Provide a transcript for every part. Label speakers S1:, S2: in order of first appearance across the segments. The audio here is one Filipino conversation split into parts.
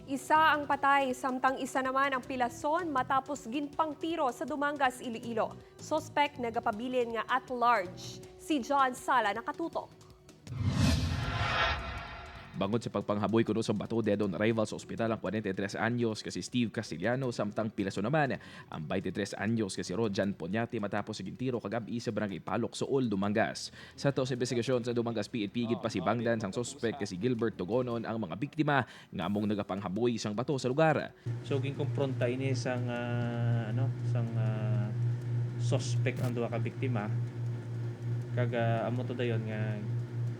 S1: Isa ang patay, samtang isa naman ang pilason matapos ginpang tiro sa Dumangas, Iloilo. Suspect nagapabilin nga at large. Si John Sala nakatutok.
S2: Bangod sa pagpanghaboy kuno sa bato dead on arrival sa ospital ang 43 anyos kasi Steve Castillano samtang pilaso naman ang 23 anyos kasi Rojan Ponyati matapos siging tiro kagabi sa barangay Palok Suol, Dumangas. Sa to sa investigasyon sa Dumangas PNP gid pa si bangdan sang suspect kasi Gilbert Togonon ang mga biktima nga among nagapanghaboy sang bato sa lugar.
S3: So ginkompronta ini sang suspect ang duha ka biktima kaga amo to dayon nga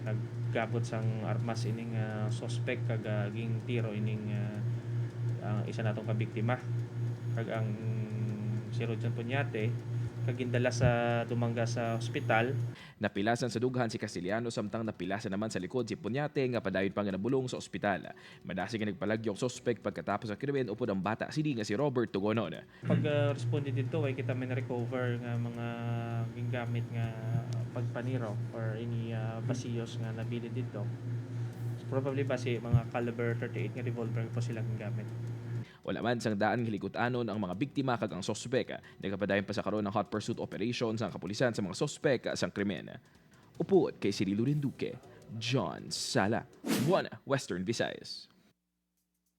S3: naggabot sang armas ining suspect kaga ging tiro ining ang isa natong ka biktima kag ang si Rojan Punyate kagindala sa Dumangas sa ospital.
S2: Napilasan sa dughan si Castillano samtang napilasan naman sa likod si Punyate nga padayon pa nga nabulong sa ospital. Madasi nga nagpalagyong suspect pagkatapos sa krimen upod ang bata sini nga si Robert Togonon.
S3: Pag responde dito ay kita may na-recover nga mga gingamit nga pagpaniro or any basiyos nga nabili dito. So, probably ba si mga caliber 38 nga revolver po silang gingamit.
S2: Wala man sang daan hilikutan ang mga biktima kag ang suspek. Nagapadayon pa sa karon ng hot pursuit operation sa kapulisan sa mga suspek sang krimen. Upod kay Cirilo Rinduque, John Sala, Buana, Western Visayas.